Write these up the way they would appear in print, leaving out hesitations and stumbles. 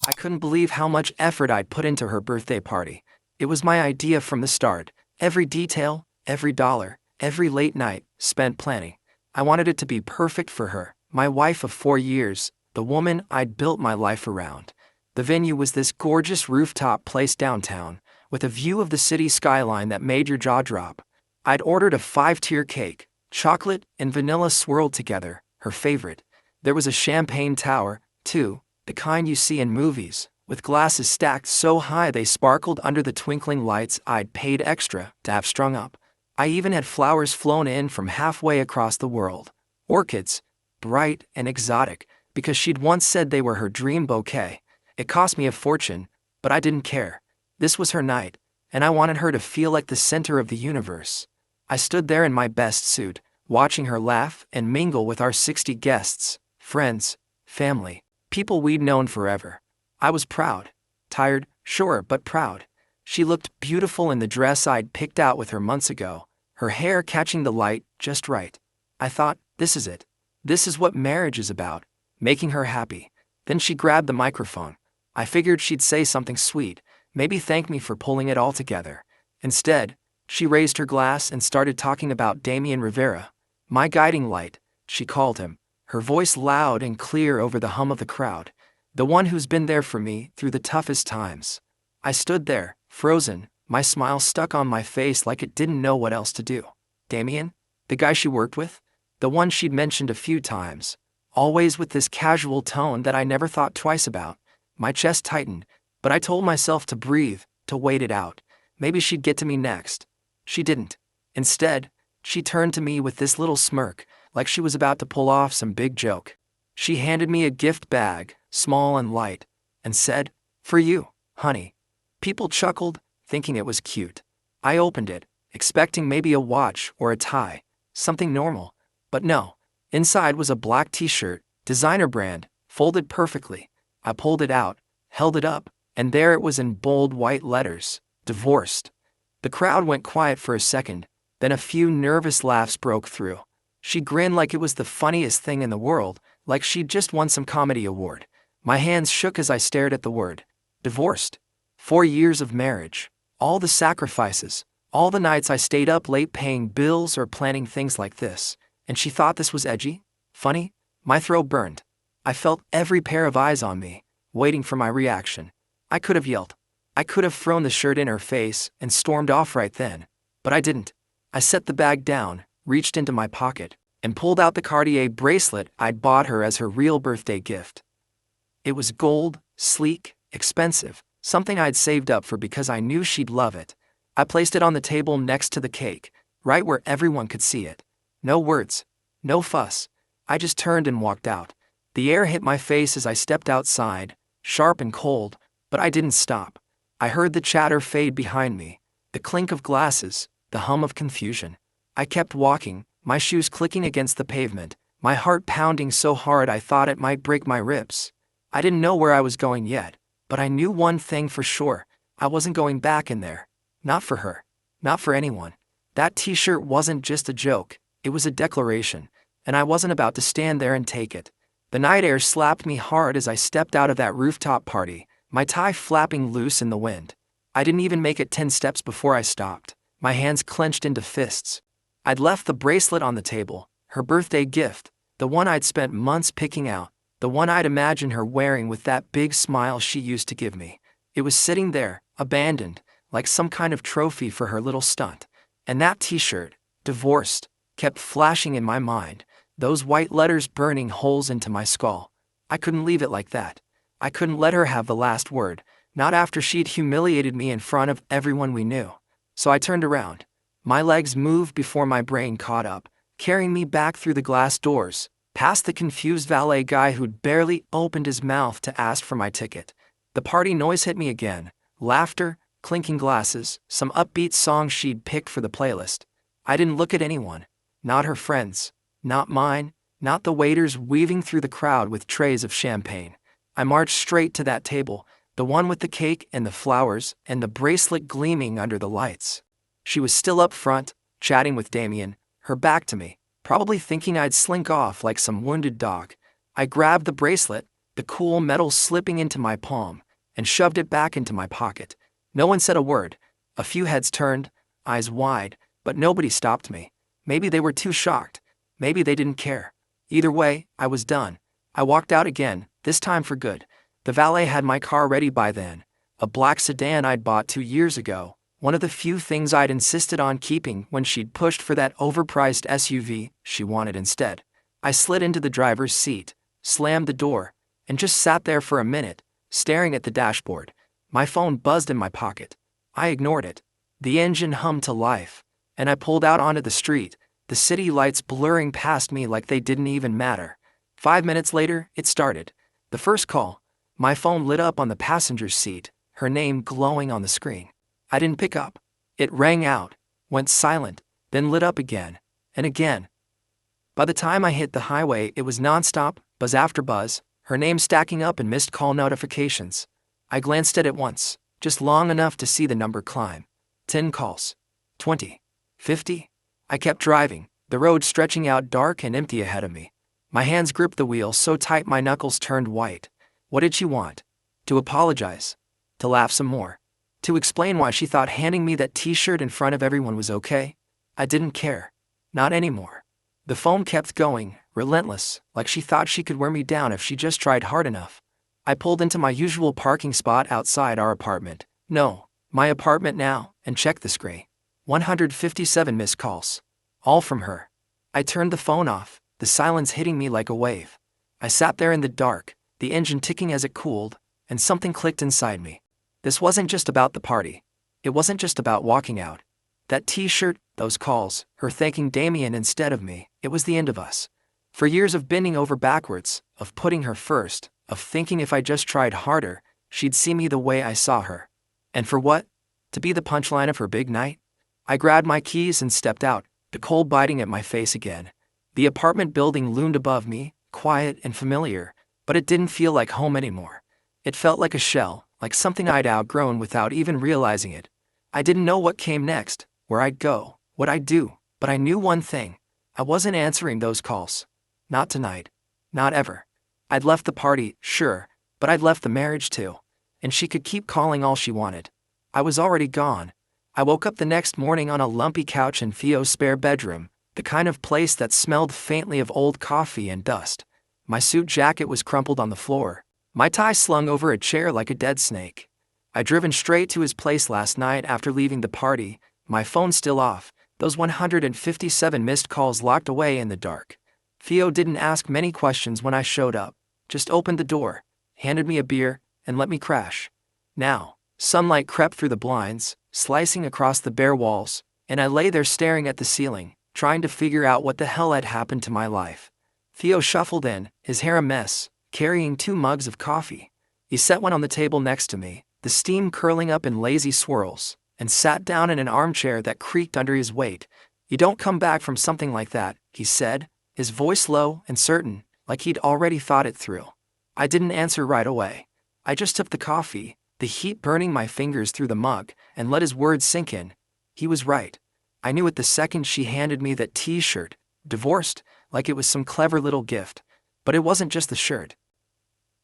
I couldn't believe how much effort I'd put into her birthday party. It was my idea from the start. Every detail, every dollar, every late night, spent planning. I wanted it to be perfect for her, my wife of 4 years, the woman I'd built my life around. The venue was this gorgeous rooftop place downtown, with a view of the city skyline that made your jaw drop. I'd ordered a 5-tier cake, chocolate and vanilla swirled together, her favorite. There was a champagne tower, too, the kind you see in movies, with glasses stacked so high they sparkled under the twinkling lights I'd paid extra to have strung up. I even had flowers flown in from halfway across the world. Orchids, bright and exotic, because she'd once said they were her dream bouquet. It cost me a fortune, but I didn't care. This was her night, and I wanted her to feel like the center of the universe. I stood there in my best suit, watching her laugh and mingle with our 60 guests, friends, family, people we'd known forever. I was proud. Tired, sure, but proud. She looked beautiful in the dress I'd picked out with her months ago, her hair catching the light just right. I thought, this is it. This is what marriage is about, making her happy. Then she grabbed the microphone. I figured she'd say something sweet, maybe thank me for pulling it all together. Instead, she raised her glass and started talking about Damian Rivera. My guiding light, she called him, her voice loud and clear over the hum of the crowd. The one who's been there for me through the toughest times. I stood there, frozen, my smile stuck on my face like it didn't know what else to do. Damian? The guy she worked with? The one she'd mentioned a few times. Always with this casual tone that I never thought twice about. My chest tightened, but I told myself to breathe, to wait it out. Maybe she'd get to me next. She didn't. Instead, she turned to me with this little smirk, like she was about to pull off some big joke. She handed me a gift bag, small and light, and said, "For you, honey." People chuckled, thinking it was cute. I opened it, expecting maybe a watch or a tie, something normal. But no, inside was a black t-shirt, designer brand, folded perfectly. I pulled it out, held it up, and there it was in bold white letters, divorced. The crowd went quiet for a second, then a few nervous laughs broke through. She grinned like it was the funniest thing in the world, like she'd just won some comedy award. My hands shook as I stared at the word. Divorced. 4 years of marriage. All the sacrifices. All the nights I stayed up late paying bills or planning things like this. And she thought this was edgy? Funny? My throat burned. I felt every pair of eyes on me, waiting for my reaction. I could have yelled. I could have thrown the shirt in her face and stormed off right then. But I didn't. I set the bag down, reached into my pocket, and pulled out the Cartier bracelet I'd bought her as her real birthday gift. It was gold, sleek, expensive, something I'd saved up for because I knew she'd love it. I placed it on the table next to the cake, right where everyone could see it. No words, no fuss. I just turned and walked out. The air hit my face as I stepped outside, sharp and cold, but I didn't stop. I heard the chatter fade behind me, the clink of glasses, the hum of confusion. I kept walking, my shoes clicking against the pavement, my heart pounding so hard I thought it might break my ribs. I didn't know where I was going yet, but I knew one thing for sure. I wasn't going back in there. Not for her. Not for anyone. That t-shirt wasn't just a joke, it was a declaration, and I wasn't about to stand there and take it. The night air slapped me hard as I stepped out of that rooftop party, my tie flapping loose in the wind. I didn't even make it 10 steps before I stopped, my hands clenched into fists. I'd left the bracelet on the table, her birthday gift, the one I'd spent months picking out, the one I'd imagined her wearing with that big smile she used to give me. It was sitting there, abandoned, like some kind of trophy for her little stunt. And that t-shirt, divorced, kept flashing in my mind, those white letters burning holes into my skull. I couldn't leave it like that. I couldn't let her have the last word, not after she'd humiliated me in front of everyone we knew. So I turned around. My legs moved before my brain caught up, carrying me back through the glass doors, past the confused valet guy who'd barely opened his mouth to ask for my ticket. The party noise hit me again, laughter, clinking glasses, some upbeat songs she'd picked for the playlist. I didn't look at anyone, not her friends, not mine, not the waiters weaving through the crowd with trays of champagne. I marched straight to that table, the one with the cake and the flowers and the bracelet gleaming under the lights. She was still up front, chatting with Damian, her back to me, probably thinking I'd slink off like some wounded dog. I grabbed the bracelet, the cool metal slipping into my palm, and shoved it back into my pocket. No one said a word. A few heads turned, eyes wide, but nobody stopped me. Maybe they were too shocked. Maybe they didn't care. Either way, I was done. I walked out again, this time for good. The valet had my car ready by then. A black sedan I'd bought 2 years ago, one of the few things I'd insisted on keeping when she'd pushed for that overpriced SUV she wanted instead. I slid into the driver's seat, slammed the door, and just sat there for a minute, staring at the dashboard. My phone buzzed in my pocket. I ignored it. The engine hummed to life, and I pulled out onto the street, the city lights blurring past me like they didn't even matter. 5 minutes later, it started. The first call. My phone lit up on the passenger's seat, her name glowing on the screen. I didn't pick up. It rang out, went silent, then lit up again, and again. By the time I hit the highway, it was nonstop, buzz after buzz, her name stacking up in missed call notifications. I glanced at it once, just long enough to see the number climb. 10 calls. 20. 50. I kept driving, the road stretching out dark and empty ahead of me. My hands gripped the wheel so tight my knuckles turned white. What did she want? To apologize? To laugh some more? To explain why she thought handing me that t-shirt in front of everyone was okay? I didn't care. Not anymore. The phone kept going, relentless, like she thought she could wear me down if she just tried hard enough. I pulled into my usual parking spot outside our apartment. No, my apartment now, and checked the screen. 157 missed calls. All from her. I turned the phone off, the silence hitting me like a wave. I sat there in the dark, the engine ticking as it cooled, and something clicked inside me. This wasn't just about the party. It wasn't just about walking out. That t-shirt, those calls, her thanking Damien instead of me, it was the end of us. For years of bending over backwards, of putting her first, of thinking if I just tried harder, she'd see me the way I saw her. And for what? To be the punchline of her big night? I grabbed my keys and stepped out, the cold biting at my face again. The apartment building loomed above me, quiet and familiar, but it didn't feel like home anymore. It felt like a shell, like something I'd outgrown without even realizing it. I didn't know what came next, where I'd go, what I'd do, but I knew one thing. I wasn't answering those calls. Not tonight. Not ever. I'd left the party, sure, but I'd left the marriage too. And she could keep calling all she wanted. I was already gone. I woke up the next morning on a lumpy couch in Theo's spare bedroom, the kind of place that smelled faintly of old coffee and dust. My suit jacket was crumpled on the floor, my tie slung over a chair like a dead snake. I'd driven straight to his place last night after leaving the party, my phone still off, those 157 missed calls locked away in the dark. Theo didn't ask many questions when I showed up, just opened the door, handed me a beer, and let me crash. Now, sunlight crept through the blinds, slicing across the bare walls, and I lay there staring at the ceiling, trying to figure out what the hell had happened to my life. Theo shuffled in, his hair a mess, carrying 2 mugs of coffee. He set one on the table next to me, the steam curling up in lazy swirls, and sat down in an armchair that creaked under his weight. "You don't come back from something like that," he said, his voice low and certain, like he'd already thought it through. I didn't answer right away. I just took the coffee, the heat burning my fingers through the mug, and let his words sink in. He was right. I knew it the second she handed me that t-shirt, divorced, like it was some clever little gift. But it wasn't just the shirt.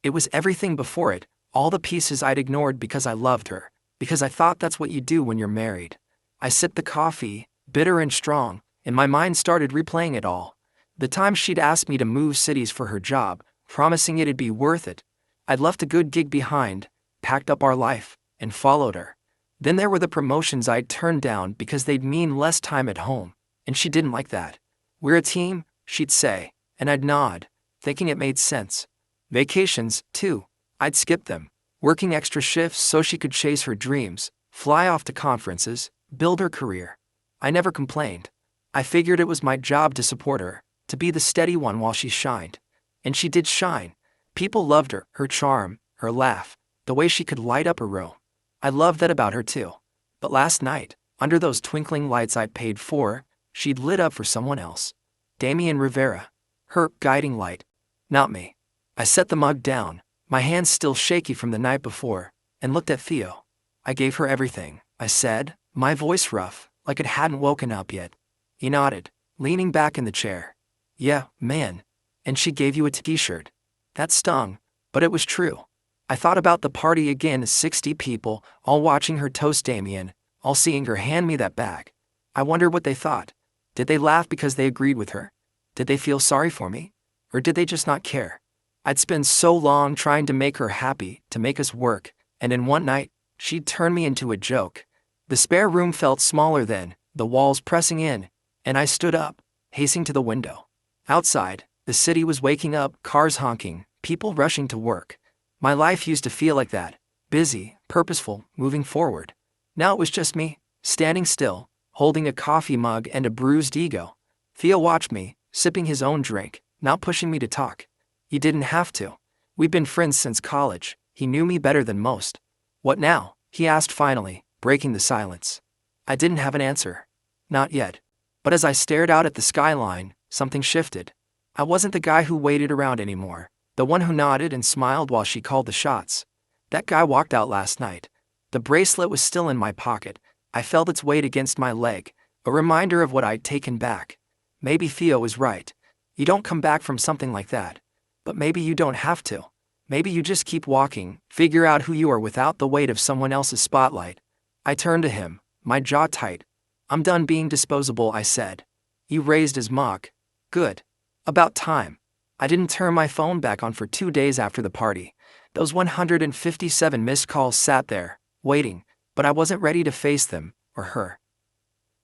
It was everything before it, all the pieces I'd ignored because I loved her, because I thought that's what you do when you're married. I sipped the coffee, bitter and strong, and my mind started replaying it all. The time she'd asked me to move cities for her job, promising it'd be worth it. I'd left a good gig behind, packed up our life, and followed her. Then there were the promotions I'd turned down because they'd mean less time at home, and she didn't like that. "We're a team," she'd say, and I'd nod, thinking it made sense. Vacations, too. I'd skip them, working extra shifts so she could chase her dreams, fly off to conferences, build her career. I never complained. I figured it was my job to support her, to be the steady one while she shined. And she did shine. People loved her, her charm, her laugh, the way she could light up a room. I loved that about her too. But last night, under those twinkling lights I'd paid for, she'd lit up for someone else. Damien Rivera. Her guiding light. Not me. I set the mug down, my hands still shaky from the night before, and looked at Theo. "I gave her everything," I said, my voice rough, like it hadn't woken up yet. He nodded, leaning back in the chair. "Yeah, man. And she gave you a t-shirt." That stung. But it was true. I thought about the party again, 60 people, all watching her toast Damien, all seeing her hand me that bag. I wonder what they thought. Did they laugh because they agreed with her? Did they feel sorry for me? Or did they just not care? I'd spent so long trying to make her happy, to make us work, and in one night, she'd turn me into a joke. The spare room felt smaller then, the walls pressing in, and I stood up, hastening to the window. Outside, the city was waking up, cars honking, people rushing to work. My life used to feel like that, busy, purposeful, moving forward. Now it was just me, standing still, holding a coffee mug and a bruised ego. Theo watched me, sipping his own drink, not pushing me to talk. He didn't have to. We'd been friends since college. He knew me better than most. What now? He asked finally, breaking the silence. I didn't have an answer. Not yet. But as I stared out at the skyline, something shifted. I wasn't the guy who waited around anymore, the one who nodded and smiled while she called the shots. That guy walked out last night. The bracelet was still in my pocket. I felt its weight against my leg, a reminder of what I'd taken back. Maybe Theo was right. You don't come back from something like that. But maybe you don't have to. Maybe you just keep walking, figure out who you are without the weight of someone else's spotlight. I turned to him, my jaw tight. I'm done being disposable, I said. He raised his mug. Good. About time. I didn't turn my phone back on for 2 days after the party. Those 157 missed calls sat there, waiting, but I wasn't ready to face them, or her.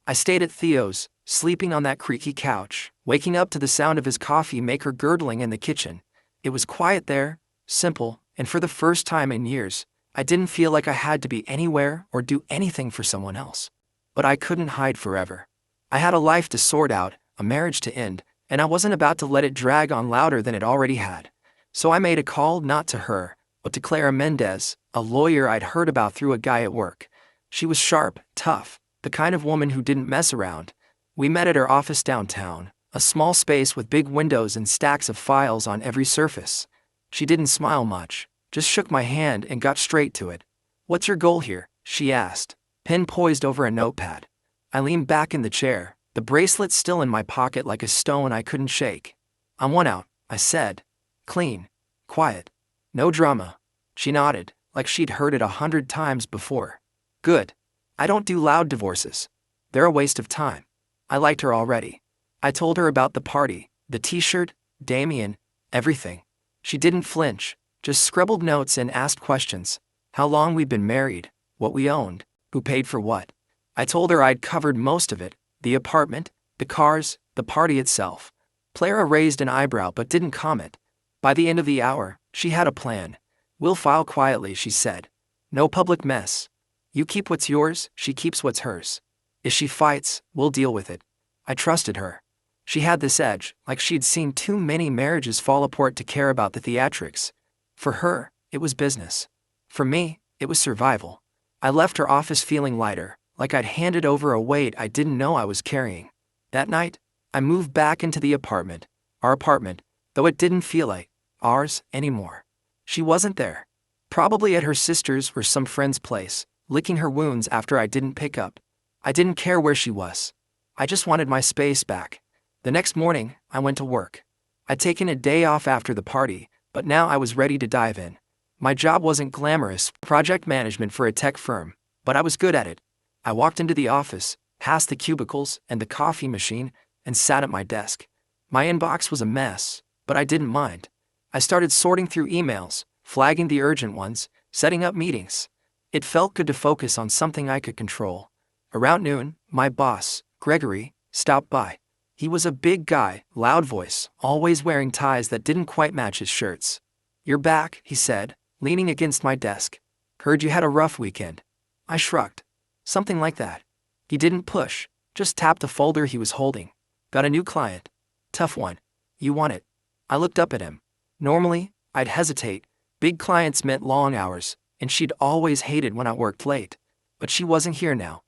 I stayed at Theo's, sleeping on that creaky couch, waking up to the sound of his coffee maker gurgling in the kitchen. It was quiet there, simple, and for the first time in years, I didn't feel like I had to be anywhere or do anything for someone else. But I couldn't hide forever. I had a life to sort out, a marriage to end, and I wasn't about to let it drag on louder than it already had. So I made a call not to her, but to Clara Mendez, a lawyer I'd heard about through a guy at work. She was sharp, tough, the kind of woman who didn't mess around. We met at her office downtown, a small space with big windows and stacks of files on every surface. She didn't smile much, just shook my hand and got straight to it. What's your goal here? She asked, pen poised over a notepad. I leaned back in the chair, the bracelet still in my pocket like a stone I couldn't shake. I want out, I said. Clean. Quiet. No drama. She nodded, like she'd heard it 100 times before. Good. I don't do loud divorces. They're a waste of time. I liked her already. I told her about the party, the t-shirt, Damien, everything. She didn't flinch, just scribbled notes and asked questions. How long we'd been married, what we owned, who paid for what. I told her I'd covered most of it, the apartment, the cars, the party itself. Clara raised an eyebrow but didn't comment. By the end of the hour, she had a plan. We'll file quietly, she said. No public mess. You keep what's yours, she keeps what's hers. If she fights, we'll deal with it. I trusted her. She had this edge, like she'd seen too many marriages fall apart to care about the theatrics. For her, it was business. For me, it was survival. I left her office feeling lighter, like I'd handed over a weight I didn't know I was carrying. That night, I moved back into the apartment, our apartment, though it didn't feel like ours anymore. She wasn't there. Probably at her sister's or some friend's place, licking her wounds after I didn't pick up. I didn't care where she was. I just wanted my space back. The next morning, I went to work. I'd taken a day off after the party, but now I was ready to dive in. My job wasn't glamorous, project management for a tech firm, but I was good at it. I walked into the office, past the cubicles and the coffee machine, and sat at my desk. My inbox was a mess, but I didn't mind. I started sorting through emails, flagging the urgent ones, setting up meetings. It felt good to focus on something I could control. Around noon, my boss, Gregory, stopped by. He was a big guy, loud voice, always wearing ties that didn't quite match his shirts. You're back, he said, leaning against my desk. Heard you had a rough weekend. I shrugged. Something like that. He didn't push, just tapped a folder he was holding. Got a new client. Tough one. You want it. I looked up at him. Normally, I'd hesitate. Big clients meant long hours, and she'd always hated when I worked late. But she wasn't here now.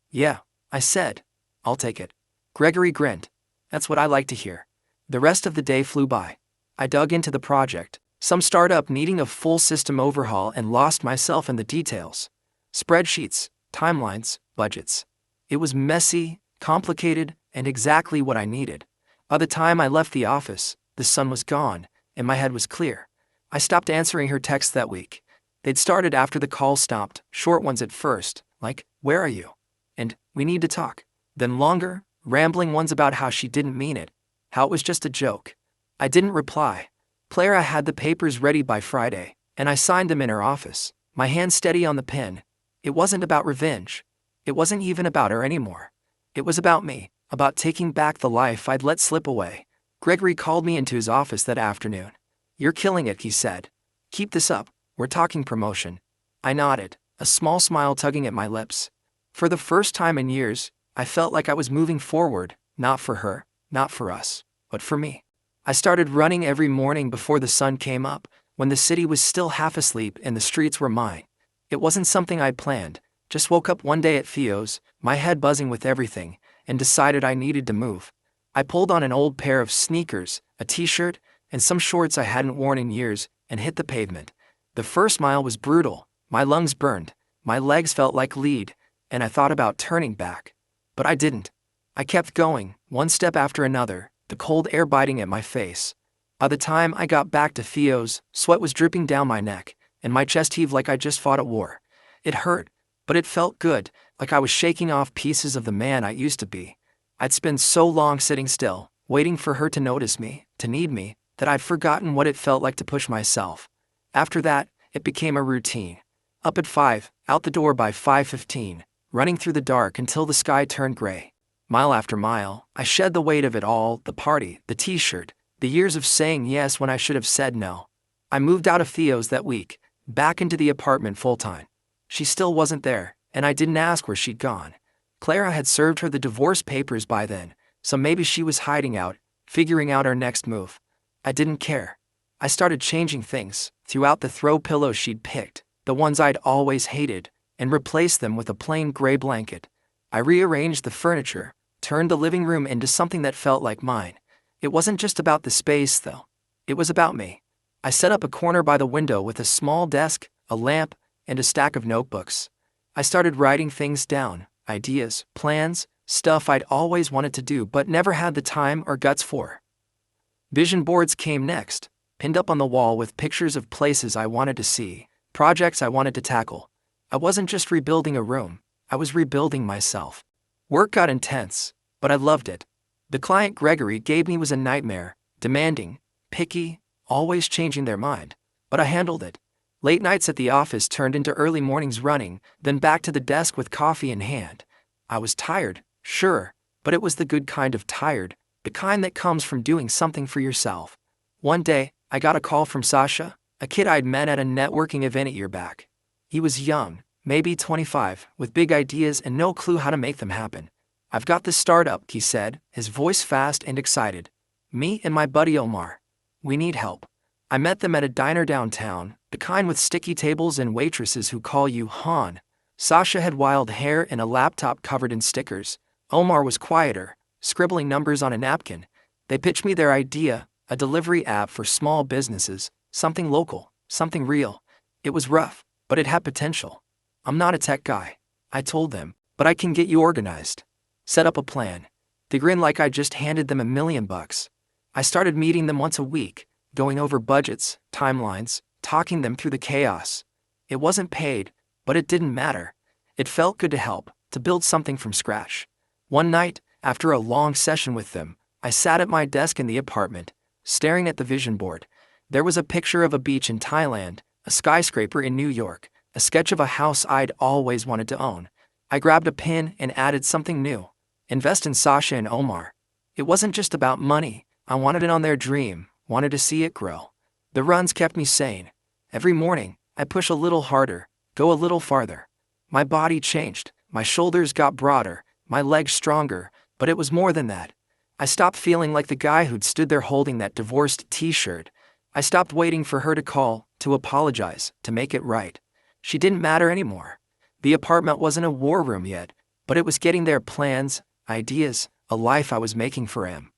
Yeah, I said. I'll take it. Gregory grinned. That's what I like to hear. The rest of the day flew by. I dug into the project, some startup needing a full system overhaul, and lost myself in the details. Spreadsheets, timelines, budgets. It was messy, complicated, and exactly what I needed. By the time I left the office, the sun was gone, and my head was clear. I stopped answering her texts that week. They'd started after the call stopped, short ones at first, like, "Where are you?" and "We need to talk." Then longer, rambling ones about how she didn't mean it, how it was just a joke. I didn't reply. Clara had the papers ready by Friday, and I signed them in her office, my hand steady on the pen. It wasn't about revenge. It wasn't even about her anymore. It was about me, about taking back the life I'd let slip away. Gregory called me into his office that afternoon. "You're killing it," he said. "Keep this up, we're talking promotion." I nodded, a small smile tugging at my lips. For the first time in years, I felt like I was moving forward, not for her, not for us, but for me. I started running every morning before the sun came up, when the city was still half asleep and the streets were mine. It wasn't something I'd planned, just woke up one day at Theo's, my head buzzing with everything, and decided I needed to move. I pulled on an old pair of sneakers, a t-shirt, and some shorts I hadn't worn in years, and hit the pavement. The first mile was brutal, my lungs burned, my legs felt like lead, and I thought about turning back. But I didn't. I kept going, one step after another, the cold air biting at my face. By the time I got back to Theo's, sweat was dripping down my neck, and my chest heaved like I just fought a war. It hurt, but it felt good, like I was shaking off pieces of the man I used to be. I'd spent so long sitting still, waiting for her to notice me, to need me, that I'd forgotten what it felt like to push myself. After that, it became a routine. Up at 5, out the door by 5:15, running through the dark until the sky turned gray. Mile after mile, I shed the weight of it all, the party, the t-shirt, the years of saying yes when I should have said no. I moved out of Theo's that week, back into the apartment full-time. She still wasn't there, and I didn't ask where she'd gone. Clara had served her the divorce papers by then, so maybe she was hiding out, figuring out our next move. I didn't care. I started changing things, threw out the throw pillows she'd picked, the ones I'd always hated, and replaced them with a plain gray blanket. I rearranged the furniture, turned the living room into something that felt like mine. It wasn't just about the space, though. It was about me. I set up a corner by the window with a small desk, a lamp, and a stack of notebooks. I started writing things down, ideas, plans, stuff I'd always wanted to do but never had the time or guts for. Vision boards came next, pinned up on the wall with pictures of places I wanted to see, projects I wanted to tackle. I wasn't just rebuilding a room, I was rebuilding myself. Work got intense, but I loved it. The client Gregory gave me was a nightmare, demanding, picky, always changing their mind, but I handled it. Late nights at the office turned into early mornings running, then back to the desk with coffee in hand. I was tired, sure, but it was the good kind of tired, the kind that comes from doing something for yourself. One day, I got a call from Sasha, a kid I'd met at a networking event a year back. He was young, maybe 25, with big ideas and no clue how to make them happen. "I've got this startup," he said, his voice fast and excited. "Me and my buddy Omar. We need help." I met them at a diner downtown, the kind with sticky tables and waitresses who call you Han. Sasha had wild hair and a laptop covered in stickers. Omar was quieter, scribbling numbers on a napkin. They pitched me their idea, a delivery app for small businesses, something local, something real. It was rough, but it had potential. "I'm not a tech guy," I told them, "but I can get you organized. Set up a plan." They grinned like I just handed them $1,000,000. I started meeting them once a week, going over budgets, timelines, talking them through the chaos. It wasn't paid, but it didn't matter. It felt good to help, to build something from scratch. One night, after a long session with them, I sat at my desk in the apartment, staring at the vision board. There was a picture of a beach in Thailand, a skyscraper in New York, a sketch of a house I'd always wanted to own. I grabbed a pen and added something new. Invest in Sasha and Omar. It wasn't just about money. I wanted it on their dream, wanted to see it grow. The runs kept me sane. Every morning, I push a little harder, go a little farther. My body changed, my shoulders got broader, my legs stronger, but it was more than that. I stopped feeling like the guy who'd stood there holding that divorced t-shirt. I stopped waiting for her to call, to apologize, to make it right. She didn't matter anymore. The apartment wasn't a war room yet, but it was getting there: plans, ideas, a life I was making for him.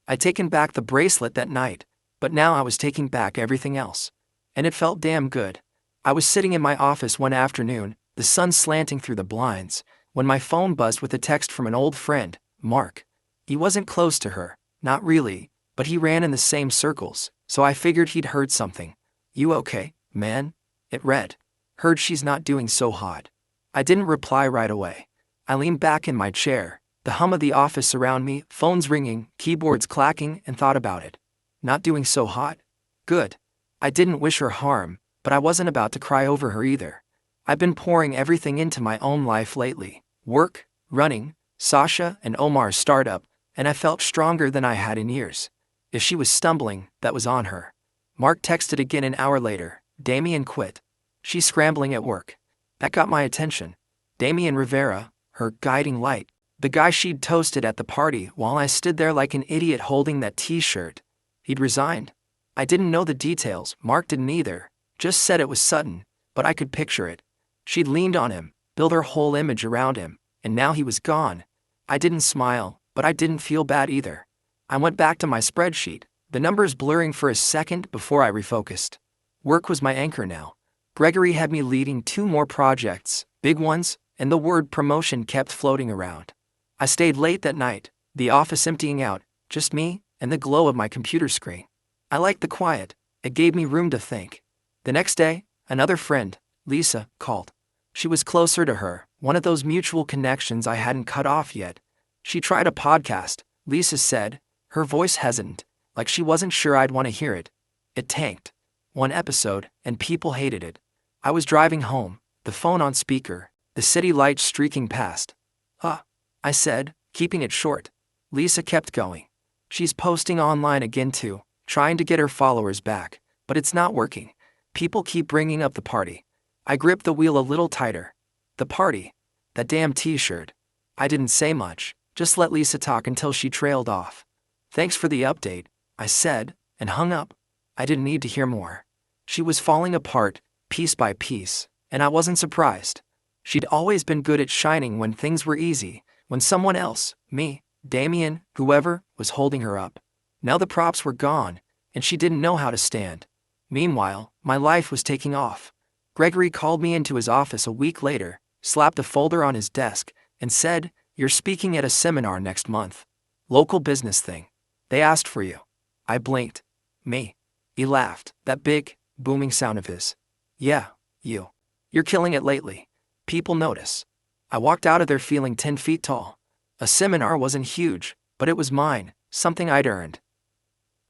I'd taken back the bracelet that night, but now I was taking back everything else. And it felt damn good. I was sitting in my office one afternoon, the sun slanting through the blinds, when my phone buzzed with a text from an old friend, Mark. He wasn't close to her, not really, but he ran in the same circles, so I figured he'd heard something. "You okay, man?" It read. "Heard she's not doing so hot." I didn't reply right away. I leaned back in my chair, the hum of the office around me, phones ringing, keyboards clacking, and thought about it. Not doing so hot? Good. I didn't wish her harm, but I wasn't about to cry over her either. I've been pouring everything into my own life lately. Work, running, Sasha and Omar's startup, and I felt stronger than I had in years. If she was stumbling, that was on her. Mark texted again an hour later. "Damien quit. She's scrambling at work." That got my attention. Damien Rivera, her guiding light, the guy she'd toasted at the party while I stood there like an idiot holding that t-shirt. He'd resigned. I didn't know the details, Mark didn't either, just said it was sudden, but I could picture it. She'd leaned on him, built her whole image around him, and now he was gone. I didn't smile, but I didn't feel bad either. I went back to my spreadsheet, the numbers blurring for a second before I refocused. Work was my anchor now. Gregory had me leading 2 more projects, big ones, and the word promotion kept floating around. I stayed late that night, the office emptying out, just me and the glow of my computer screen. I liked the quiet, it gave me room to think. The next day, another friend, Lisa, called. She was closer to her, one of those mutual connections I hadn't cut off yet. She tried a podcast, Lisa said, her voice hesitant, like she wasn't sure I'd want to hear it. It tanked. 1 episode, and people hated it. I was driving home, the phone on speaker, the city lights streaking past. I said, keeping it short. Lisa kept going. "She's posting online again too, trying to get her followers back, but it's not working. People keep bringing up the party." I gripped the wheel a little tighter. The party. That damn t-shirt. I didn't say much, just let Lisa talk until she trailed off. "Thanks for the update," I said, and hung up. I didn't need to hear more. She was falling apart, piece by piece, and I wasn't surprised. She'd always been good at shining when things were easy, when someone else, me, Damien, whoever, was holding her up. Now the props were gone, and she didn't know how to stand. Meanwhile, my life was taking off. Gregory called me into his office a week later, slapped a folder on his desk, and said, "You're speaking at a seminar next month. Local business thing. They asked for you." I blinked. "Me?" He laughed, that big, booming sound of his. "Yeah, you. You're killing it lately. People notice." I walked out of there feeling 10 feet tall. A seminar wasn't huge, but it was mine, something I'd earned.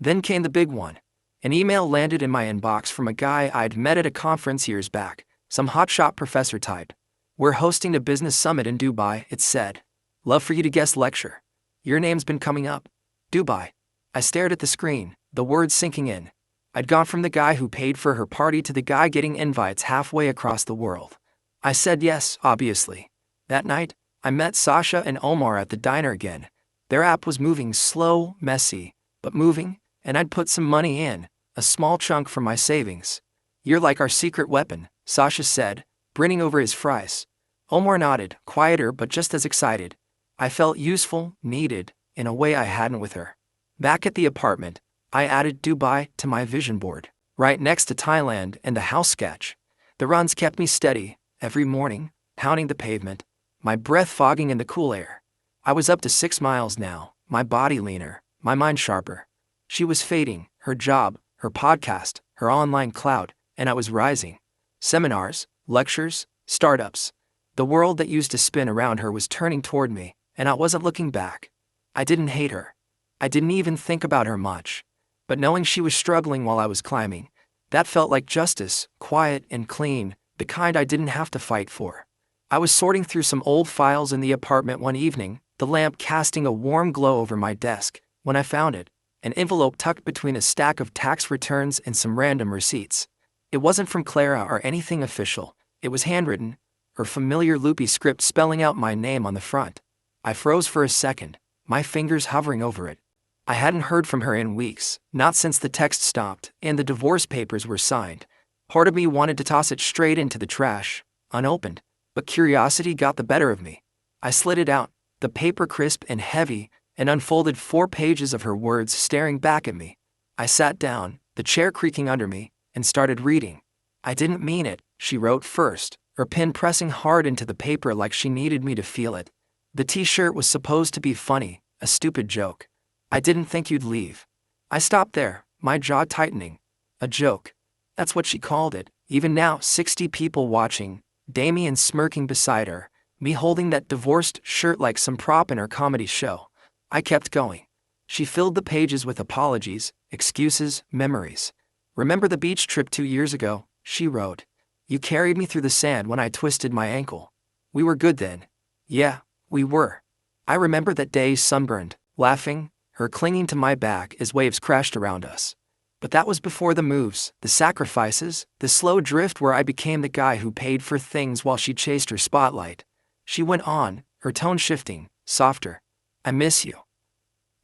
Then came the big one. An email landed in my inbox from a guy I'd met at a conference years back, some hotshot professor type. "We're hosting a business summit in Dubai," it said. "Love for you to guest lecture. Your name's been coming up." Dubai. I stared at the screen, the words sinking in. I'd gone from the guy who paid for her party to the guy getting invites halfway across the world. I said yes, obviously. That night, I met Sasha and Omar at the diner again. Their app was moving slow, messy, but moving, and I'd put some money in, a small chunk from my savings. "You're like our secret weapon," Sasha said, grinning over his fries. Omar nodded, quieter but just as excited. I felt useful, needed, in a way I hadn't with her. Back at the apartment, I added Dubai to my vision board, right next to Thailand and the house sketch. The runs kept me steady, every morning, pounding the pavement, my breath fogging in the cool air. I was up to 6 miles now, my body leaner, my mind sharper. She was fading, her job, her podcast, her online cloud, and I was rising. Seminars, lectures, startups. The world that used to spin around her was turning toward me, and I wasn't looking back. I didn't hate her. I didn't even think about her much. But knowing she was struggling while I was climbing, that felt like justice, quiet and clean, the kind I didn't have to fight for. I was sorting through some old files in the apartment one evening, the lamp casting a warm glow over my desk, when I found it, an envelope tucked between a stack of tax returns and some random receipts. It wasn't from Clara or anything official, it was handwritten, her familiar loopy script spelling out my name on the front. I froze for a second, my fingers hovering over it. I hadn't heard from her in weeks, not since the text stopped and the divorce papers were signed. Part of me wanted to toss it straight into the trash, unopened, but curiosity got the better of me. I slid it out, the paper crisp and heavy, and unfolded 4 pages of her words staring back at me. I sat down, the chair creaking under me, and started reading. "I didn't mean it," she wrote first, her pen pressing hard into the paper like she needed me to feel it. "The t-shirt was supposed to be funny, a stupid joke. I didn't think you'd leave." I stopped there, my jaw tightening. A joke. That's what she called it. Even now, 60 people watching, Damien smirking beside her, me holding that divorced shirt like some prop in her comedy show. I kept going. She filled the pages with apologies, excuses, memories. Remember the beach trip 2 years ago, she wrote. You carried me through the sand when I twisted my ankle. We were good then. Yeah, we were. I remember that day sunburned, laughing, her clinging to my back as waves crashed around us. But that was before the moves, the sacrifices, the slow drift where I became the guy who paid for things while she chased her spotlight. She went on, her tone shifting, softer. I miss you.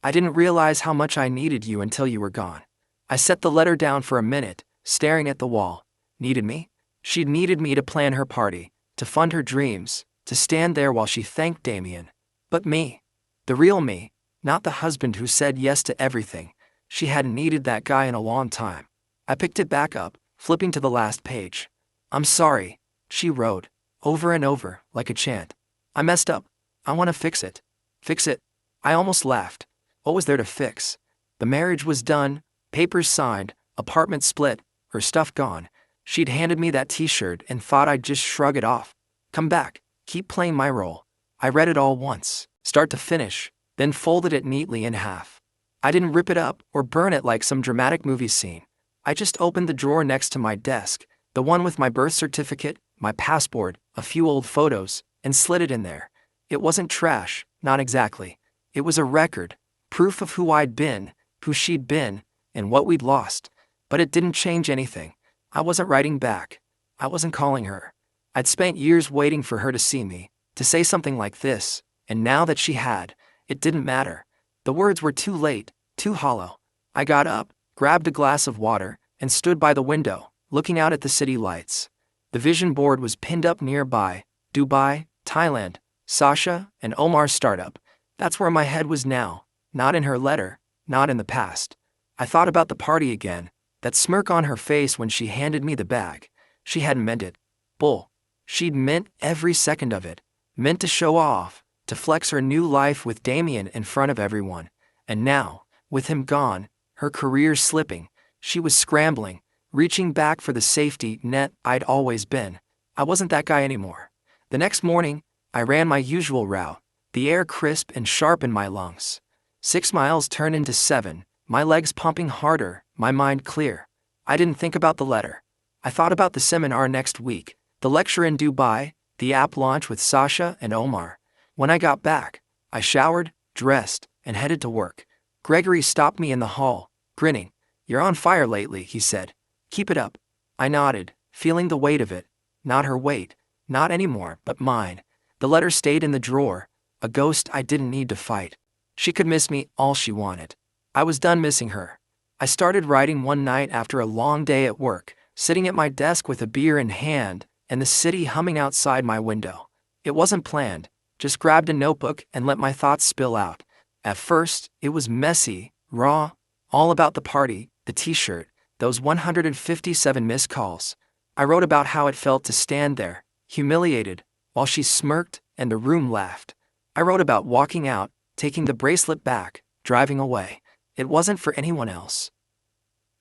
I didn't realize how much I needed you until you were gone. I set the letter down for a minute, staring at the wall. Needed me? She'd needed me to plan her party, to fund her dreams, to stand there while she thanked Damien. But me, the real me, not the husband who said yes to everything. She hadn't needed that guy in a long time. I picked it back up, flipping to the last page. I'm sorry, she wrote, over and over, like a chant. I messed up. I want to fix it. Fix it. I almost laughed. What was there to fix? The marriage was done, papers signed, apartment split, her stuff gone. She'd handed me that t-shirt and thought I'd just shrug it off. Come back, keep playing my role. I read it all once, start to finish, then folded it neatly in half. I didn't rip it up or burn it like some dramatic movie scene. I just opened the drawer next to my desk, the one with my birth certificate, my passport, a few old photos, and slid it in there. It wasn't trash, not exactly. It was a record, proof of who I'd been, who she'd been, and what we'd lost. But it didn't change anything. I wasn't writing back. I wasn't calling her. I'd spent years waiting for her to see me, to say something like this, and now that she had, it didn't matter. The words were too late, too hollow. I got up, grabbed a glass of water, and stood by the window, looking out at the city lights. The vision board was pinned up nearby, Dubai, Thailand, Sasha, and Omar's startup. That's where my head was now, not in her letter, not in the past. I thought about the party again, that smirk on her face when she handed me the bag. She hadn't meant it. Bull. She'd meant every second of it, meant to show off, to flex her new life with Damien in front of everyone. And now, with him gone, her career slipping, she was scrambling, reaching back for the safety net I'd always been. I wasn't that guy anymore. The next morning, I ran my usual route, the air crisp and sharp in my lungs. 6 miles turned into 7, my legs pumping harder, my mind clear. I didn't think about the letter. I thought about the seminar next week, the lecture in Dubai, the app launch with Sasha and Omar. When I got back, I showered, dressed, and headed to work. Gregory stopped me in the hall, grinning. You're on fire lately, he said. Keep it up. I nodded, feeling the weight of it. Not her weight, not anymore, but mine. The letter stayed in the drawer, a ghost I didn't need to fight. She could miss me all she wanted. I was done missing her. I started writing one night after a long day at work, sitting at my desk with a beer in hand, and the city humming outside my window. It wasn't planned, just grabbed a notebook and let my thoughts spill out. At first, it was messy, raw, all about the party, the t-shirt, those 157 missed calls. I wrote about how it felt to stand there, humiliated, while she smirked and the room laughed. I wrote about walking out, taking the bracelet back, driving away. It wasn't for anyone else.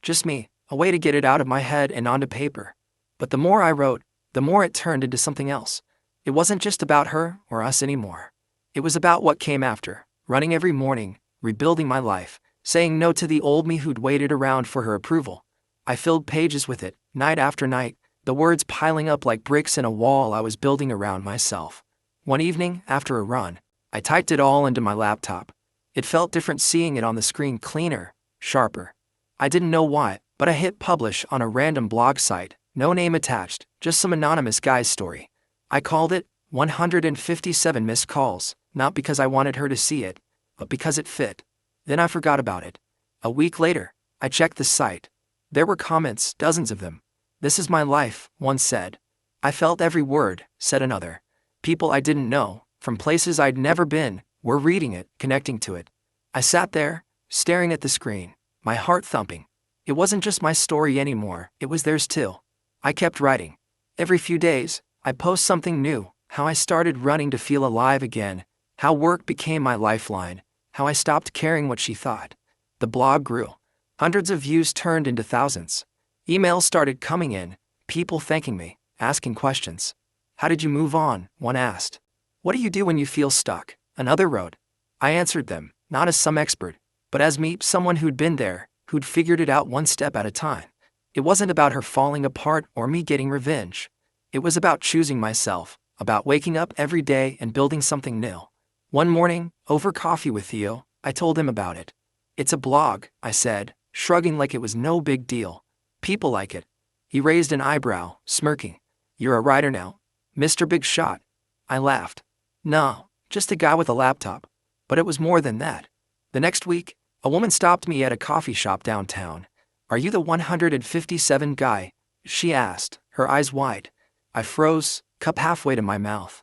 Just me, a way to get it out of my head and onto paper. But the more I wrote, the more it turned into something else. It wasn't just about her or us anymore. It was about what came after, running every morning, rebuilding my life, saying no to the old me who'd waited around for her approval. I filled pages with it, night after night, the words piling up like bricks in a wall I was building around myself. One evening, after a run, I typed it all into my laptop. It felt different seeing it on the screen, cleaner, sharper. I didn't know why, but I hit publish on a random blog site, no name attached, just some anonymous guy's story. I called it 157 Missed Calls, not because I wanted her to see it, but because it fit. Then I forgot about it. A week later, I checked the site. There were comments, dozens of them. This is my life, one said. I felt every word, said another. People I didn't know, from places I'd never been, were reading it, connecting to it. I sat there, staring at the screen, my heart thumping. It wasn't just my story anymore, it was theirs too. I kept writing. Every few days, I post something new, how I started running to feel alive again, how work became my lifeline, how I stopped caring what she thought. The blog grew. Hundreds of views turned into thousands. Emails started coming in, people thanking me, asking questions. How did you move on? One asked. What do you do when you feel stuck? Another wrote. I answered them, not as some expert, but as me, someone who'd been there, who'd figured it out one step at a time. It wasn't about her falling apart or me getting revenge. It was about choosing myself, about waking up every day and building something new. One morning, over coffee with Theo, I told him about it. It's a blog, I said, shrugging like it was no big deal. People like it. He raised an eyebrow, smirking. You're a writer now? Mr. Big Shot. I laughed. No, just a guy with a laptop. But it was more than that. The next week, a woman stopped me at a coffee shop downtown. Are you the 157 guy? She asked, her eyes wide. I froze, cup halfway to my mouth.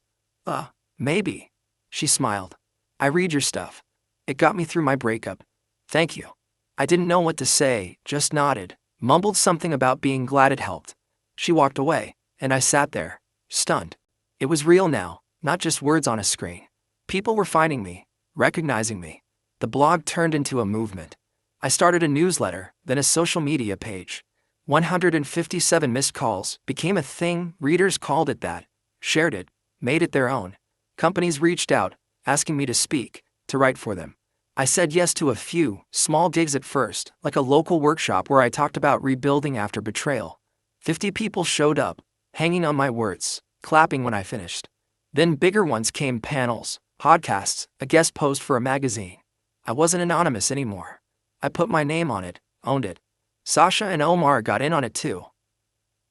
Maybe. She smiled. I read your stuff. It got me through my breakup. Thank you. I didn't know what to say, just nodded, mumbled something about being glad it helped. She walked away, and I sat there, stunned. It was real now, not just words on a screen. People were finding me, recognizing me. The blog turned into a movement. I started a newsletter, then a social media page. 157 missed calls became a thing. Readers called it that, shared it, made it their own. Companies reached out, asking me to speak, to write for them. I said yes to a few, small gigs at first, like a local workshop where I talked about rebuilding after betrayal. 50 people showed up, hanging on my words, clapping when I finished. Then bigger ones came: panels, podcasts, a guest post for a magazine. I wasn't anonymous anymore. I put my name on it, owned it. Sasha and Omar got in on it too.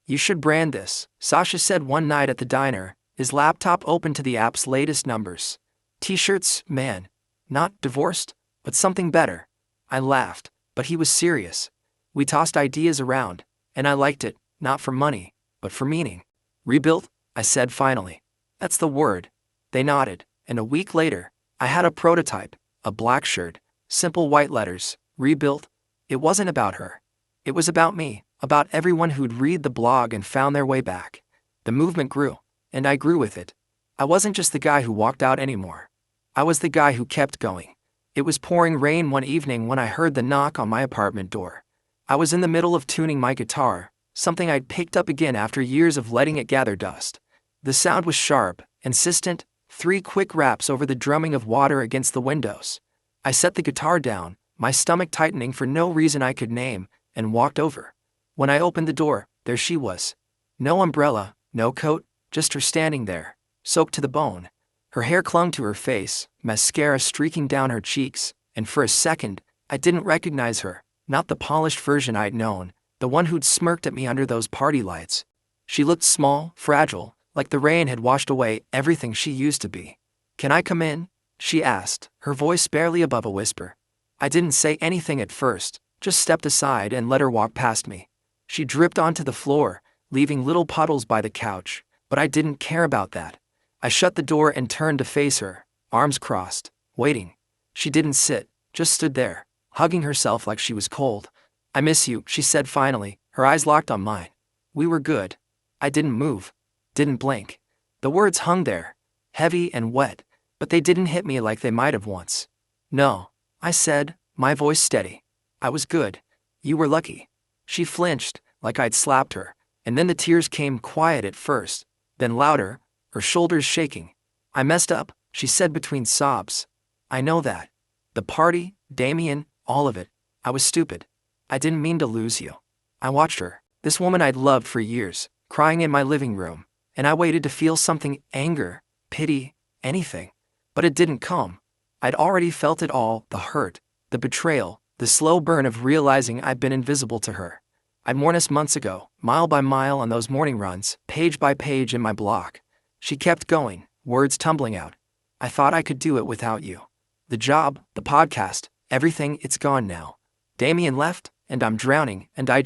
You should brand this, Sasha said one night at the diner, his laptop open to the app's latest numbers. T-shirts, man. Not divorced, but something better. I laughed, but he was serious. We tossed ideas around, and I liked it, not for money, but for meaning. Rebuilt, I said finally. That's the word. They nodded, and a week later, I had a prototype, a black shirt, simple white letters, rebuilt. It wasn't about her. It was about me, about everyone who'd read the blog and found their way back. The movement grew, and I grew with it. I wasn't just the guy who walked out anymore. I was the guy who kept going. It was pouring rain one evening when I heard the knock on my apartment door. I was in the middle of tuning my guitar, something I'd picked up again after years of letting it gather dust. The sound was sharp, insistent, 3 quick raps over the drumming of water against the windows. I set the guitar down, my stomach tightening for no reason I could name, and walked over. When I opened the door, there she was. No umbrella, no coat, just her standing there, soaked to the bone. Her hair clung to her face, mascara streaking down her cheeks, and for a second, I didn't recognize her, not the polished version I'd known, the one who'd smirked at me under those party lights. She looked small, fragile, like the rain had washed away everything she used to be. Can I come in? She asked, her voice barely above a whisper. I didn't say anything at first, just stepped aside and let her walk past me. She dripped onto the floor, leaving little puddles by the couch, but I didn't care about that. I shut the door and turned to face her, arms crossed, waiting. She didn't sit, just stood there, hugging herself like she was cold. I miss you, she said finally, her eyes locked on mine. We were good. I didn't move, didn't blink. The words hung there, heavy and wet, but they didn't hit me like they might have once. No, I said, my voice steady. I was good. You were lucky. She flinched, like I'd slapped her, and then the tears came quiet at first, then louder, her shoulders shaking. I messed up, she said between sobs. I know that. The party, Damien, all of it. I was stupid. I didn't mean to lose you. I watched her, this woman I'd loved for years, crying in my living room, and I waited to feel something: anger, pity, anything. But it didn't come. I'd already felt it all: the hurt, the betrayal, the slow burn of realizing I'd been invisible to her. I'd mourned us months ago, mile by mile on those morning runs, page by page in my block. She kept going, words tumbling out. I thought I could do it without you. The job, the podcast, everything, it's gone now. Damien left, and I'm drowning, and I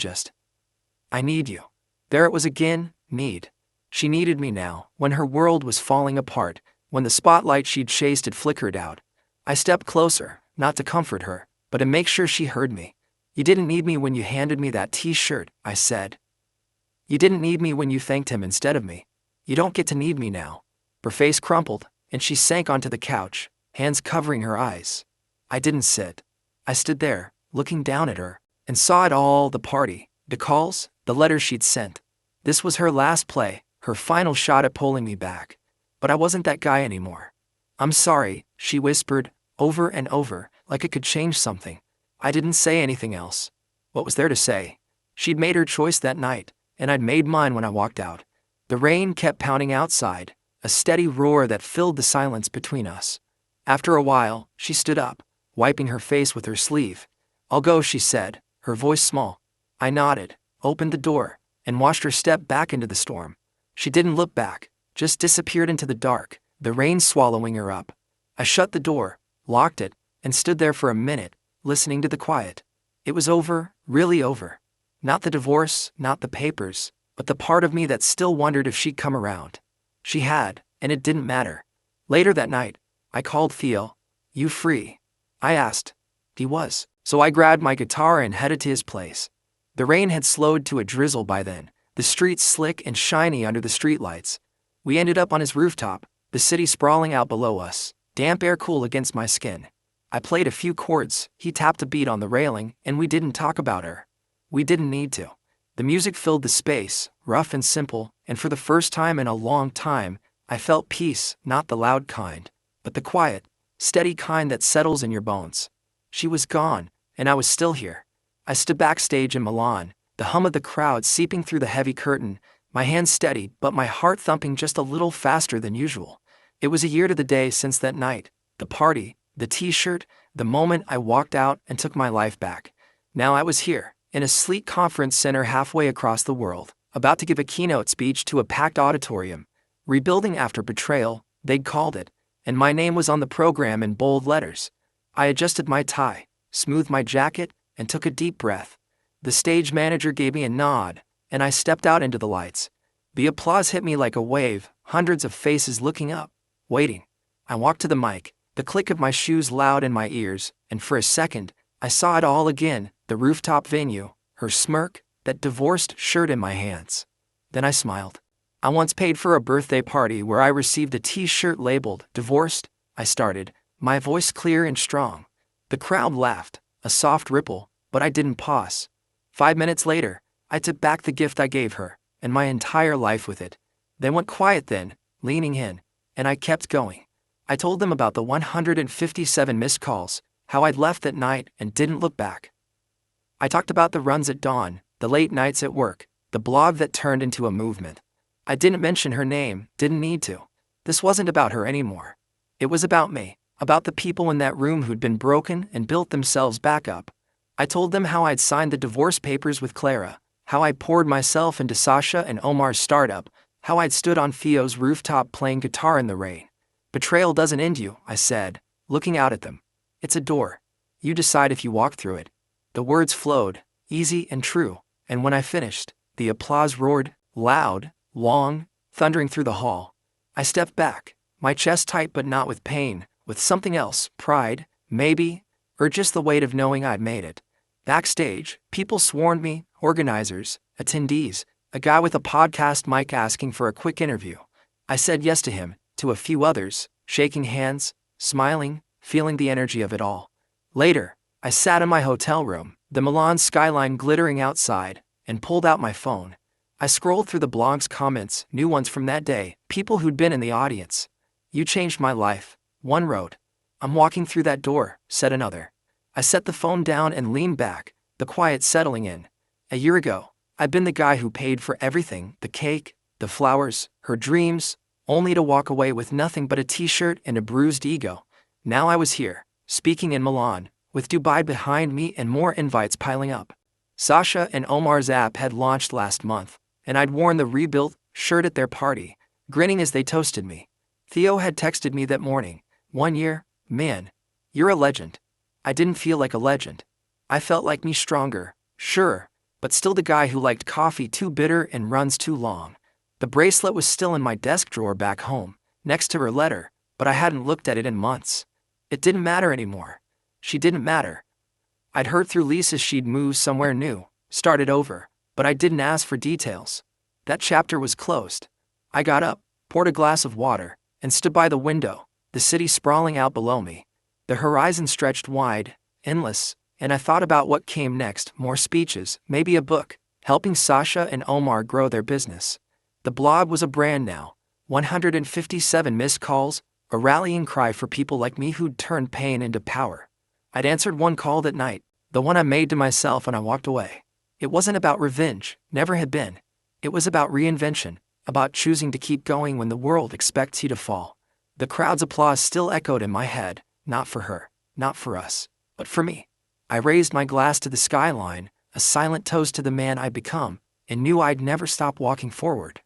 need you. There it was again, need. She needed me now, when her world was falling apart, when the spotlight she'd chased had flickered out. I stepped closer, not to comfort her, but to make sure she heard me. You didn't need me when you handed me that T-shirt, I said. You didn't need me when you thanked him instead of me. You don't get to need me now. Her face crumpled, and she sank onto the couch, hands covering her eyes. I didn't sit. I stood there, looking down at her, and saw it all: the party, the calls, the letter she'd sent. This was her last play, her final shot at pulling me back. But I wasn't that guy anymore. "I'm sorry," she whispered, over and over, like it could change something. I didn't say anything else. What was there to say? She'd made her choice that night, and I'd made mine when I walked out. The rain kept pounding outside, a steady roar that filled the silence between us. After a while, she stood up, wiping her face with her sleeve. "I'll go," she said, her voice small. I nodded, opened the door, and watched her step back into the storm. She didn't look back, just disappeared into the dark, the rain swallowing her up. I shut the door, locked it, and stood there for a minute, listening to the quiet. It was over, really over. Not the divorce, not the papers, but the part of me that still wondered if she'd come around. She had, and it didn't matter. Later that night, I called Theo. "You free?" I asked. He was. So I grabbed my guitar and headed to his place. The rain had slowed to a drizzle by then, the streets slick and shiny under the streetlights. We ended up on his rooftop, the city sprawling out below us, damp air cool against my skin. I played a few chords, he tapped a beat on the railing, and we didn't talk about her. We didn't need to. The music filled the space, rough and simple, and for the first time in a long time, I felt peace, not the loud kind, but the quiet, steady kind that settles in your bones. She was gone, and I was still here. I stood backstage in Milan, the hum of the crowd seeping through the heavy curtain, my hands steady but my heart thumping just a little faster than usual. It was a year to the day since that night, the party, the t-shirt, the moment I walked out and took my life back. Now I was here, in a sleek conference center halfway across the world, about to give a keynote speech to a packed auditorium. Rebuilding after betrayal, they'd called it, and my name was on the program in bold letters. I adjusted my tie, smoothed my jacket, and took a deep breath. The stage manager gave me a nod, and I stepped out into the lights. The applause hit me like a wave, hundreds of faces looking up, waiting. I walked to the mic, the click of my shoes loud in my ears, and for a second, I saw it all again, the rooftop venue, her smirk, that divorced shirt in my hands. Then I smiled. "I once paid for a birthday party where I received a t-shirt labeled, 'Divorced,'" I started, my voice clear and strong. The crowd laughed, a soft ripple, but I didn't pause. 5 minutes later, I took back the gift I gave her, and my entire life with it. They went quiet then, leaning in, and I kept going. I told them about the 157 missed calls, how I'd left that night and didn't look back. I talked about the runs at dawn, the late nights at work, the blog that turned into a movement. I didn't mention her name, didn't need to. This wasn't about her anymore. It was about me, about the people in that room who'd been broken and built themselves back up. I told them how I'd signed the divorce papers with Clara, how I poured myself into Sasha and Omar's startup, how I'd stood on Theo's rooftop playing guitar in the rain. "Betrayal doesn't end you," I said, looking out at them. "It's a door. You decide if you walk through it." The words flowed, easy and true, and when I finished, the applause roared, loud, long, thundering through the hall. I stepped back, my chest tight but not with pain, with something else, pride, maybe, or just the weight of knowing I'd made it. Backstage, people swarmed me, organizers, attendees, a guy with a podcast mic asking for a quick interview. I said yes to him, to a few others, shaking hands, smiling, feeling the energy of it all. Later, I sat in my hotel room, the Milan skyline glittering outside, and pulled out my phone. I scrolled through the blog's comments, new ones from that day, people who'd been in the audience. "You changed my life," one wrote. "I'm walking through that door," said another. I set the phone down and leaned back, the quiet settling in. A year ago, I'd been the guy who paid for everything, the cake, the flowers, her dreams, only to walk away with nothing but a t-shirt and a bruised ego. Now I was here, speaking in Milan, with Dubai behind me and more invites piling up. Sasha and Omar's app had launched last month, and I'd worn the rebuilt shirt at their party, grinning as they toasted me. Theo had texted me that morning, "1 year, man, you're a legend." I didn't feel like a legend. I felt like me, stronger, sure, but still the guy who liked coffee too bitter and runs too long. The bracelet was still in my desk drawer back home, next to her letter, but I hadn't looked at it in months. It didn't matter anymore. She didn't matter. I'd heard through Lisa she'd moved somewhere new, started over, but I didn't ask for details. That chapter was closed. I got up, poured a glass of water, and stood by the window, the city sprawling out below me. The horizon stretched wide, endless, and I thought about what came next, more speeches, maybe a book, helping Sasha and Omar grow their business. The blog was a brand now. 157 missed calls, a rallying cry for people like me who'd turned pain into power. I'd answered one call that night, the one I made to myself, and I walked away. It wasn't about revenge, never had been. It was about reinvention, about choosing to keep going when the world expects you to fall. The crowd's applause still echoed in my head, not for her, not for us, but for me. I raised my glass to the skyline, a silent toast to the man I'd become, and knew I'd never stop walking forward.